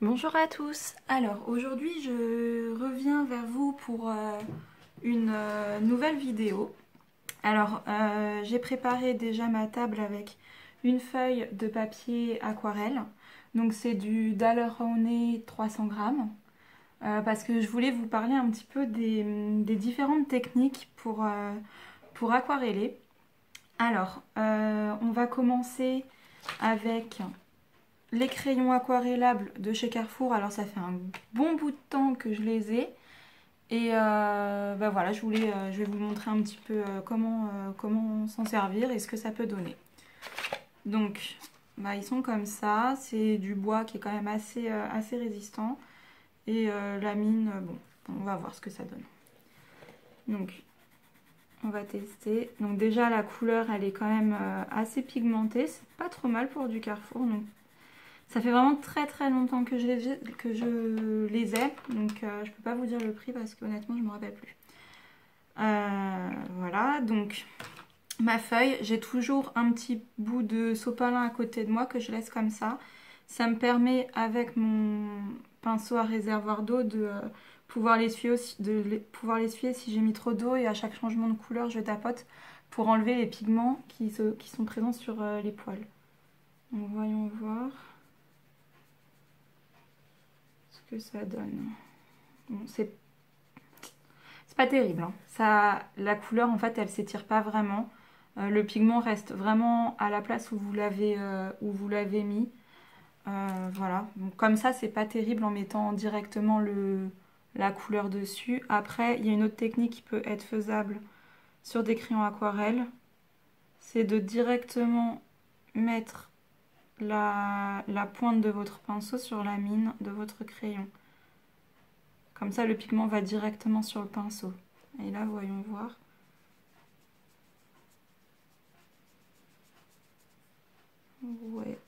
Bonjour à tous. Alors aujourd'hui je reviens vers vous pour une nouvelle vidéo. Alors j'ai préparé déjà ma table avec une feuille de papier aquarelle. Donc c'est du Daler-Rowney 300 grammes. Parce que je voulais vous parler un petit peu des différentes techniques pour aquareller. Alors on va commencer avec les crayons aquarellables de chez Carrefour. Alors ça fait un bon bout de temps que je les ai. Et bah voilà, je vais vous montrer un petit peu comment s'en servir et ce que ça peut donner. Donc, bah, ils sont comme ça. C'est du bois qui est quand même assez résistant. Et la mine, bon, on va voir ce que ça donne. Donc, on va tester. Donc déjà, la couleur, elle est quand même assez pigmentée. C'est pas trop mal pour du Carrefour. Donc, ça fait vraiment très longtemps que je les ai, donc je peux pas vous dire le prix parce que honnêtement je me rappelle plus. Voilà, donc ma feuille, j'ai toujours un petit bout de sopalin à côté de moi que je laisse comme ça. Ça me permet avec mon pinceau à réservoir d'eau de pouvoir l'essuyer si j'ai mis trop d'eau, et à chaque changement de couleur je tapote pour enlever les pigments qui sont présents sur les poils. Donc voyons voir ce que ça donne. Bon, c'est pas terrible, hein. La couleur en fait elle s'étire pas vraiment. Le pigment reste vraiment à la place où vous l'avez mis. Voilà, donc comme ça c'est pas terrible en mettant directement la couleur dessus. Après il y a une autre technique qui peut être faisable sur des crayons aquarelle, c'est de directement mettre la pointe de votre pinceau sur la mine de votre crayon. Comme ça, le pigment va directement sur le pinceau. Et là, voyons voir. Ouais.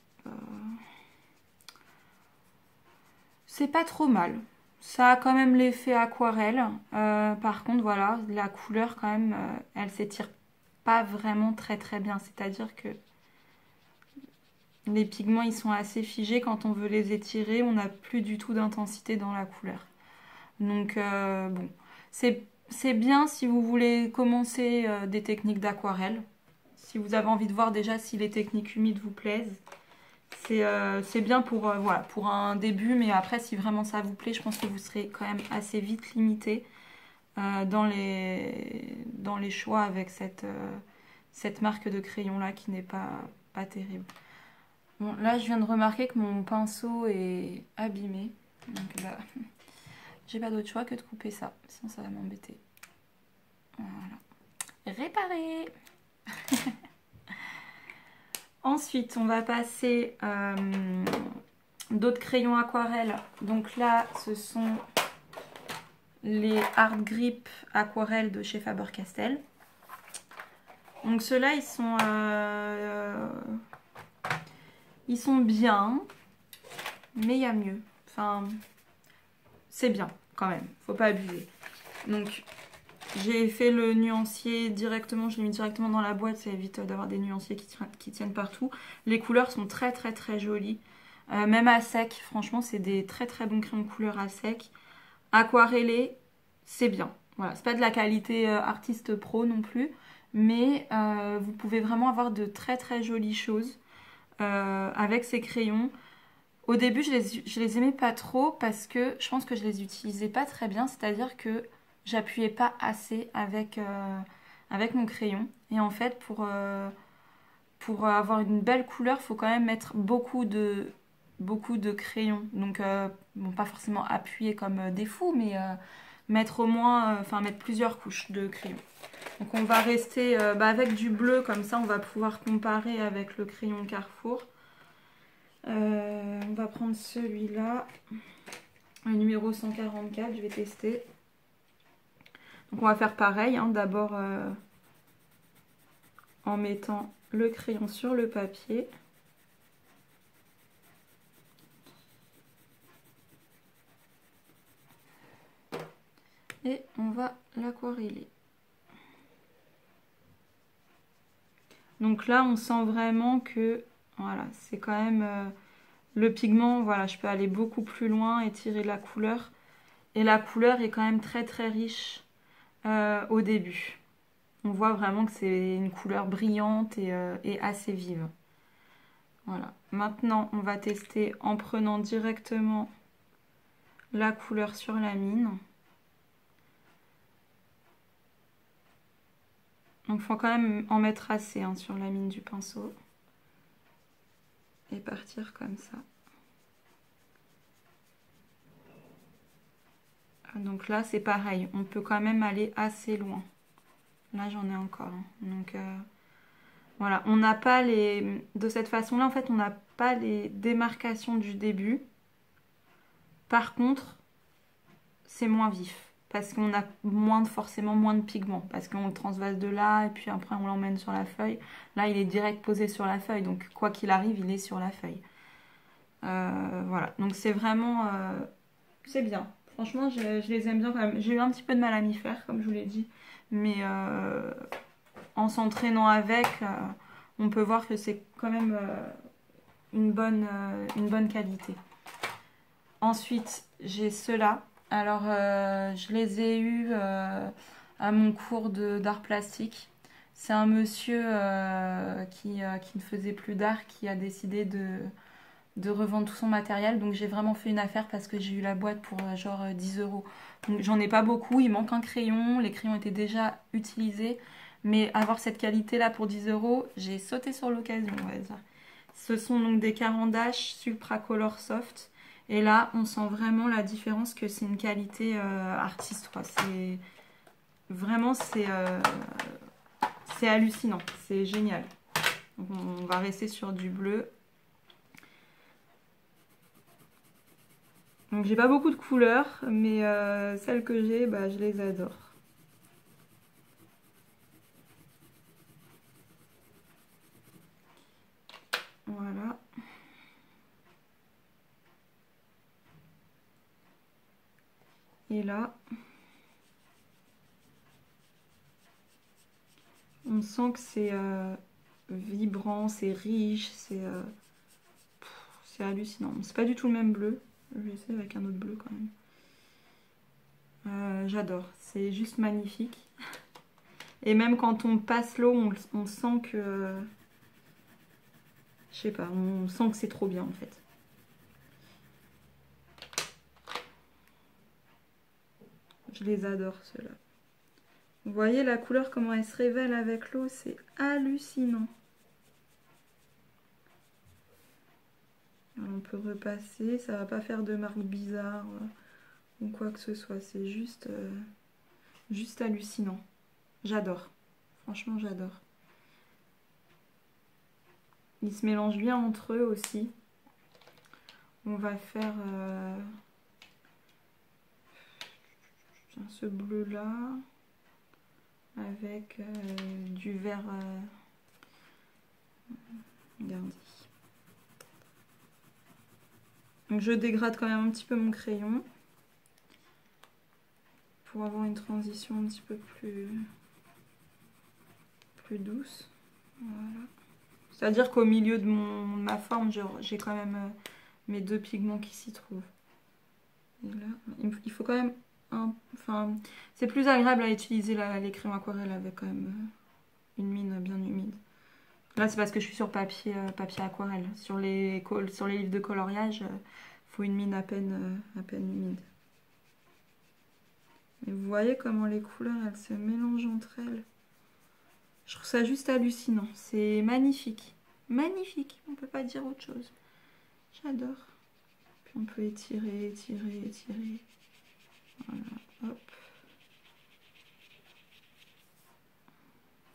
C'est pas trop mal. Ça a quand même l'effet aquarelle. Par contre, voilà, la couleur, quand même, elle s'étire pas vraiment très bien. C'est-à-dire que les pigments, ils sont assez figés. Quand on veut les étirer, on n'a plus du tout d'intensité dans la couleur. Donc, bon, c'est bien si vous voulez commencer des techniques d'aquarelle. Si vous avez envie de voir déjà si les techniques humides vous plaisent. C'est bien voilà, pour un début, mais après, si vraiment ça vous plaît, je pense que vous serez quand même assez vite limité dans les choix avec cette marque de crayon-là qui n'est pas terrible. Bon, là, je viens de remarquer que mon pinceau est abîmé. Donc là, j'ai pas d'autre choix que de couper ça, sinon ça va m'embêter. Voilà. Réparer. Ensuite, on va passer d'autres crayons aquarelles. Donc là, ce sont les Hard Grip aquarelles de chez Faber-Castell. Donc ceux-là, ils sont bien, mais il y a mieux. Enfin, c'est bien quand même, faut pas abuser. Donc j'ai fait le nuancier directement, je l'ai mis directement dans la boîte, ça évite d'avoir des nuanciers qui tiennent partout. Les couleurs sont très jolies. Même à sec, franchement, c'est des très bons crayons de couleur à sec. Aquarellé, c'est bien. Voilà, c'est pas de la qualité artiste pro non plus, mais vous pouvez vraiment avoir de très jolies choses avec ces crayons. Au début, je les aimais pas trop parce que je pense que je les utilisais pas très bien, c'est-à-dire que j'appuyais pas assez avec mon crayon. Et en fait, pour avoir une belle couleur, il faut quand même mettre beaucoup de crayons. Donc, bon, pas forcément appuyer comme des fous, mais mettre au moins, mettre plusieurs couches de crayon. Donc, on va rester avec du bleu, comme ça, on va pouvoir comparer avec le crayon Carrefour. On va prendre celui-là, le numéro 144, je vais tester. Donc, on va faire pareil, hein, d'abord en mettant le crayon sur le papier. Et on va l'aquareller. Donc là, on sent vraiment que voilà, c'est quand même Le pigment, voilà, je peux aller beaucoup plus loin et tirer la couleur. Et la couleur est quand même très très riche au début. On voit vraiment que c'est une couleur brillante et assez vive. Voilà. Maintenant, on va tester en prenant directement la couleur sur la mine. Donc, il faut quand même en mettre assez hein, sur la mine du pinceau. Et partir comme ça. Donc là, c'est pareil. On peut quand même aller assez loin. Là, j'en ai encore. Hein. Donc, voilà. On n'a pas les... De cette façon-là, en fait, on n'a pas les démarcations du début. Par contre, c'est moins vif. Parce qu'on a forcément moins de pigments. Parce qu'on le transvase de là et puis après on l'emmène sur la feuille. Là, il est direct posé sur la feuille. Donc, quoi qu'il arrive, il est sur la feuille. Voilà. Donc, c'est vraiment... c'est bien. Franchement, je les aime bien quand même. J'ai eu un petit peu de mal à m'y faire, comme je vous l'ai dit. Mais en s'entraînant avec, on peut voir que c'est quand même une bonne qualité. Ensuite, j'ai ceux-là. Alors, je les ai eus à mon cours d'art plastique. C'est un monsieur qui ne faisait plus d'art qui a décidé de revendre tout son matériel. Donc, j'ai vraiment fait une affaire parce que j'ai eu la boîte pour genre 10 euros. Donc, j'en ai pas beaucoup. Il manque un crayon. Les crayons étaient déjà utilisés. Mais avoir cette qualité-là pour 10 euros, j'ai sauté sur l'occasion, on va dire. Ce sont donc des Caran-d'Ache Supra Color Soft. Et là, on sent vraiment la différence que c'est une qualité artiste, quoi. C'est vraiment, c'est hallucinant, c'est génial. Donc, on va rester sur du bleu. Donc j'ai pas beaucoup de couleurs, mais celles que j'ai, bah, je les adore. Voilà. Et là, on sent que c'est vibrant, c'est riche, c'est hallucinant. C'est pas du tout le même bleu. Je vais essayer avec un autre bleu quand même. J'adore, c'est juste magnifique. Et même quand on passe l'eau, on sent que... je sais pas, on sent que c'est trop bien en fait. Je les adore ceux-là. Vous voyez la couleur, comment elle se révèle avec l'eau, c'est hallucinant. Alors, on peut repasser, ça va pas faire de marques bizarres ou quoi que ce soit. C'est juste hallucinant. J'adore. Franchement, j'adore. Ils se mélangent bien entre eux aussi. On va faire ce bleu là avec du vert regardez. Donc je dégrade quand même un petit peu mon crayon pour avoir une transition un petit peu plus douce. Voilà. C'est-à-dire qu'au milieu de ma forme, j'ai quand même mes deux pigments qui s'y trouvent. Et là, il faut quand même... enfin, c'est plus agréable à utiliser les crayons aquarelles avec quand même une mine bien humide. Là, c'est parce que je suis sur papier aquarelle. Sur les livres de coloriage, il faut une mine à peine humide. Mais vous voyez comment les couleurs, elles se mélangent entre elles. Je trouve ça juste hallucinant. C'est magnifique. Magnifique. On peut pas dire autre chose. J'adore. Puis on peut étirer, étirer, étirer. Voilà. Hop.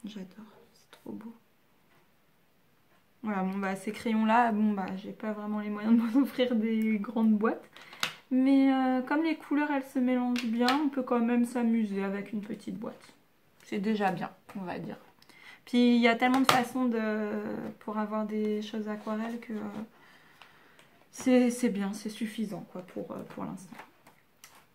J'adore. C'est trop beau. Voilà, bon bah ces crayons-là, bon bah j'ai pas vraiment les moyens de m'en offrir des grandes boîtes. Mais comme les couleurs, elles se mélangent bien, on peut quand même s'amuser avec une petite boîte. C'est déjà bien, on va dire. Puis il y a tellement de façons pour avoir des choses aquarelles que c'est bien, c'est suffisant quoi pour l'instant.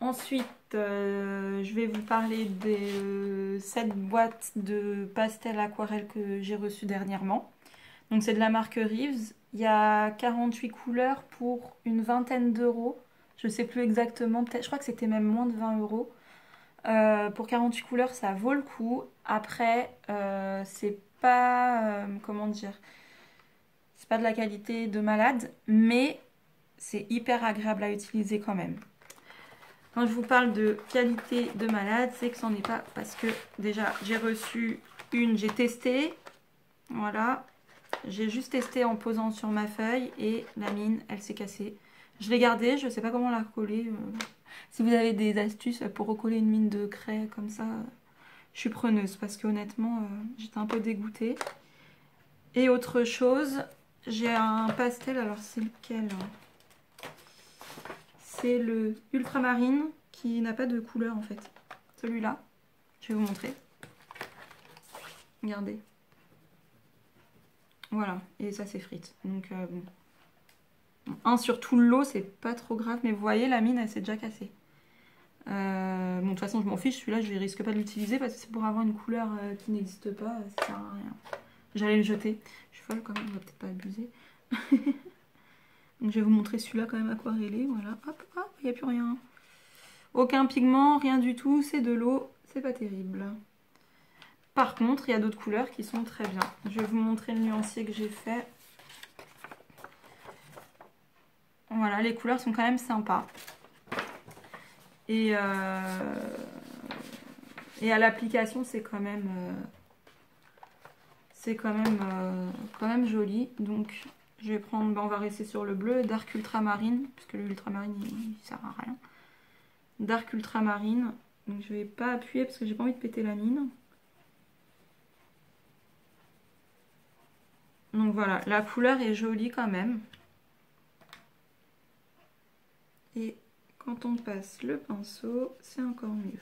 Ensuite, je vais vous parler des 7 boîtes de pastel aquarelle que j'ai reçues dernièrement. Donc c'est de la marque Reeves. Il y a 48 couleurs pour une vingtaine d'euros. Je sais plus exactement, peut-être, je crois que c'était même moins de 20 euros. Pour 48 couleurs, ça vaut le coup. Après, c'est pas, comment dire, c'est pas de la qualité de malade, mais c'est hyper agréable à utiliser quand même. Quand je vous parle de qualité de malade, c'est que c'en est pas, parce que déjà, j'ai reçu une, j'ai testé, voilà. J'ai juste testé en posant sur ma feuille et la mine, elle s'est cassée. Je l'ai gardée, je sais pas comment la recoller. Si vous avez des astuces pour recoller une mine de craie comme ça, je suis preneuse parce que honnêtement, j'étais un peu dégoûtée. Et autre chose, j'ai un pastel, alors c'est lequel? C'est le ultramarine qui n'a pas de couleur en fait. Celui-là, je vais vous montrer. Regardez. Voilà, et ça s'effrite. Donc bon. Sur tout l'eau, c'est pas trop grave, mais vous voyez, la mine, elle s'est déjà cassée. Bon, de toute façon, je m'en fiche, celui-là, je risque pas de l'utiliser parce que c'est pour avoir une couleur qui n'existe pas, ça sert à rien. J'allais le jeter. Je suis folle quand même, on va peut-être pas abuser. Donc, je vais vous montrer celui-là quand même aquarellé, voilà. Hop, hop, il n'y a plus rien. Aucun pigment, rien du tout, c'est de l'eau, c'est pas terrible. Par contre, il y a d'autres couleurs qui sont très bien. Je vais vous montrer le nuancier que j'ai fait. Voilà, les couleurs sont quand même sympas. Et à l'application, c'est quand même, quand même joli. Donc, je vais prendre, on va rester sur le bleu, Dark Ultramarine, puisque l'ultramarine, il sert à rien. Dark Ultramarine. Donc, je vais pas appuyer parce que j'ai pas envie de péter la mine. Donc voilà, la couleur est jolie quand même. Et quand on passe le pinceau, c'est encore mieux.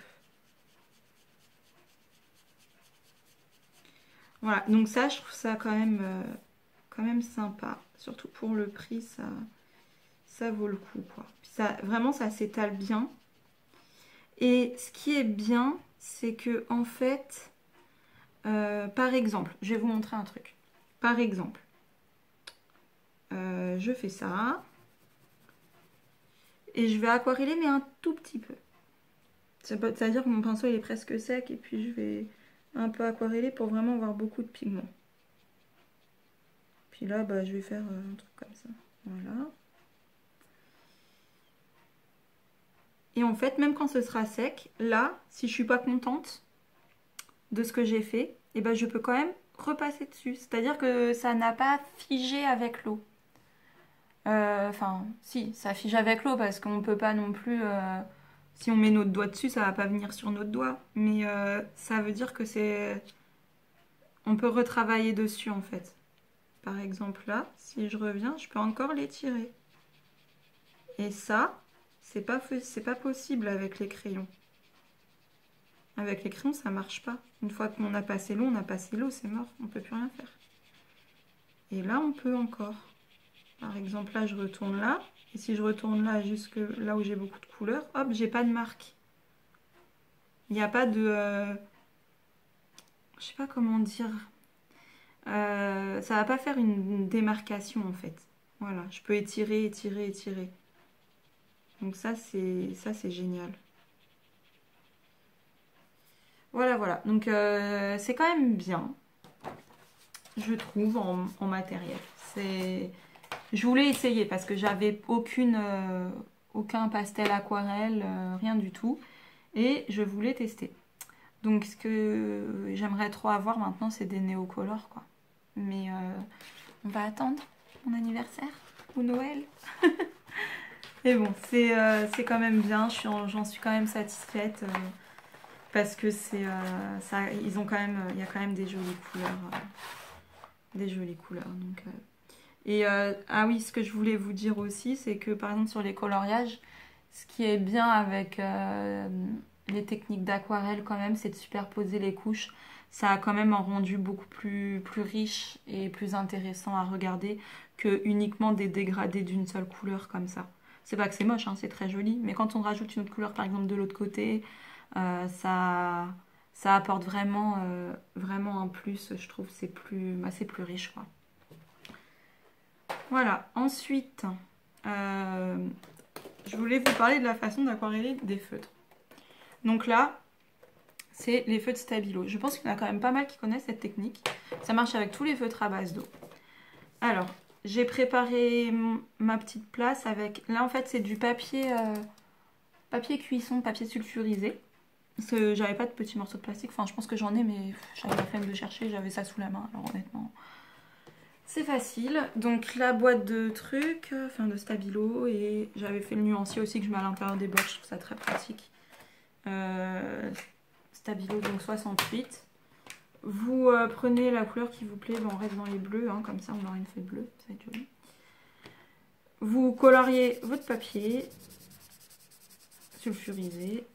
Voilà, donc ça, je trouve ça quand même sympa. Surtout pour le prix, ça vaut le coup, quoi. Puis ça, vraiment, ça s'étale bien. Et ce qui est bien, c'est que en fait, par exemple, je vais vous montrer un truc. Par exemple, je fais ça. Et je vais aquareller, mais un tout petit peu. C'est-à-dire que mon pinceau il est presque sec et puis je vais un peu aquareller pour vraiment avoir beaucoup de pigments. Puis là, bah, je vais faire un truc comme ça. Voilà. Et en fait, même quand ce sera sec, là, si je suis pas contente de ce que j'ai fait, et ben je peux quand même repasser dessus. C'est-à-dire que ça n'a pas figé avec l'eau. Enfin, si, ça fige avec l'eau parce qu'on peut pas non plus... si on met notre doigt dessus, ça va pas venir sur notre doigt. Mais ça veut dire que c'est... On peut retravailler dessus en fait. Par exemple là, si je reviens, je peux encore l'étirer. Et ça, c'est pas possible avec les crayons. Avec les crayons, ça marche pas. Une fois qu'on a passé l'eau, on a passé l'eau, c'est mort. On peut plus rien faire. Et là, on peut encore. Par exemple, là, je retourne là. Et si je retourne là, jusque là où j'ai beaucoup de couleurs, hop, j'ai pas de marque. Il n'y a pas de... je sais pas comment dire. Ça va pas faire une démarcation, en fait. Voilà, je peux étirer, étirer, étirer. Donc ça, c'est génial. Voilà, voilà. Donc, c'est quand même bien, je trouve, en matériel. Je voulais essayer parce que j'avais aucun pastel aquarelle, rien du tout. Et je voulais tester. Donc ce que j'aimerais trop avoir maintenant, c'est des néocolores, quoi. Mais on va attendre mon anniversaire ou Noël. Et bon, c'est quand même bien. J'en suis quand même satisfaite parce que ça, il y a quand même des jolies couleurs, Donc, ah oui, ce que je voulais vous dire aussi, c'est que par exemple sur les coloriages, ce qui est bien avec les techniques d'aquarelle quand même, c'est de superposer les couches. Ça a quand même un rendu beaucoup plus riche et plus intéressant à regarder que uniquement des dégradés d'une seule couleur comme ça. C'est pas que c'est moche, hein, c'est très joli, mais quand on rajoute une autre couleur par exemple de l'autre côté, ça apporte vraiment un plus, je trouve, c'est plus riche, quoi. Voilà, ensuite, je voulais vous parler de la façon d'aquareller des feutres. Donc là, c'est les feutres Stabilo. Je pense qu'il y en a quand même pas mal qui connaissent cette technique. Ça marche avec tous les feutres à base d'eau. Alors, j'ai préparé ma petite place avec... Là, en fait, c'est du papier, papier cuisson, papier sulfurisé. Parce que j'avais pas de petits morceaux de plastique. Enfin, je pense que j'en ai, mais j'avais la flemme de chercher. J'avais ça sous la main, alors honnêtement... C'est facile. Donc la boîte de trucs, enfin de Stabilo, et j'avais fait le nuancier aussi que je mets à l'intérieur des blocs, je trouve ça très pratique. Stabilo donc 68. Vous prenez la couleur qui vous plaît, on reste dans les bleus, hein, comme ça on aura une feuille bleue, ça va être joli. Vous coloriez votre papier sulfurisé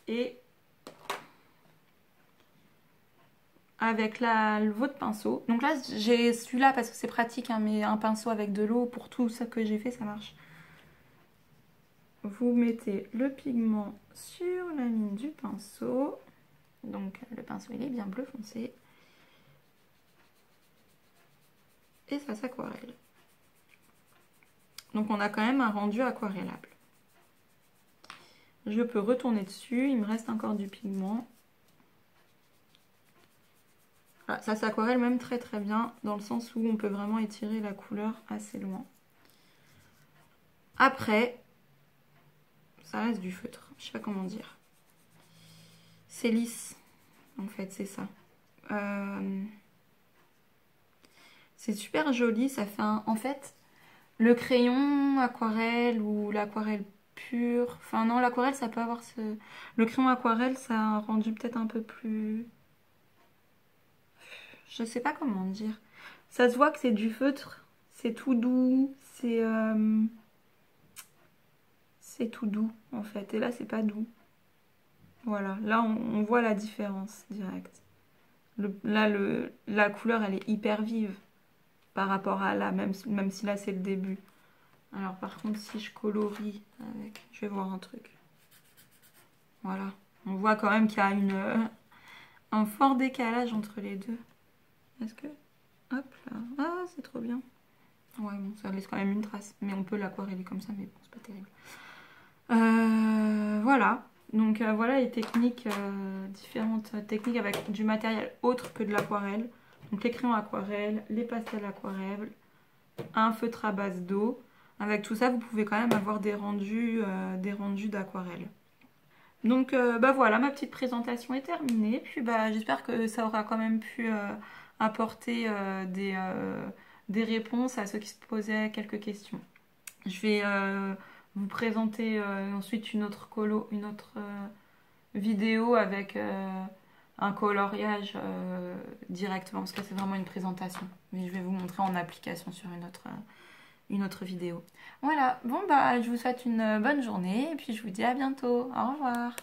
et avec votre pinceau. Donc là, j'ai celui-là parce que c'est pratique, hein, mais un pinceau avec de l'eau, pour tout ça que j'ai fait, ça marche. Vous mettez le pigment sur la ligne du pinceau. Donc le pinceau, il est bien bleu foncé. Et ça s'aquarelle. Donc on a quand même un rendu aquarellable. Je peux retourner dessus, il me reste encore du pigment. Voilà, ça s'aquarelle même très très bien, dans le sens où on peut vraiment étirer la couleur assez loin. Après, ça reste du feutre, je sais pas comment dire. C'est lisse, en fait, c'est ça. C'est super joli, ça fait un... En fait, le crayon aquarelle ou l'aquarelle pure... Enfin non, l'aquarelle, ça peut avoir ce... Le crayon aquarelle, ça a un rendu peut-être un peu plus... Je sais pas comment dire. Ça se voit que c'est du feutre, c'est tout doux, c'est tout doux en fait. Et là, c'est pas doux. Voilà, là on voit la différence directe. La couleur, elle est hyper vive par rapport à là, même si là c'est le début. Alors par contre, si je colorie avec, je vais voir un truc. Voilà, on voit quand même qu'il y a un fort décalage entre les deux. Est-ce que... Hop là. Ah, c'est trop bien. Ouais, bon, ça laisse quand même une trace. Mais on peut l'aquareller comme ça, mais bon, c'est pas terrible. Voilà. Donc voilà les techniques, différentes techniques avec du matériel autre que de l'aquarelle. Donc les crayons aquarelle, les pastels aquarelle, un feutre à base d'eau. Avec tout ça, vous pouvez quand même avoir des rendus d'aquarelle. Donc bah voilà, ma petite présentation est terminée. Puis bah j'espère que ça aura quand même pu apporter des réponses à ceux qui se posaient quelques questions. Je vais vous présenter ensuite une autre vidéo avec un coloriage directement, parce que c'est vraiment une présentation. Mais je vais vous montrer en application sur une autre vidéo. Voilà, bon bah je vous souhaite une bonne journée et puis je vous dis à bientôt. Au revoir.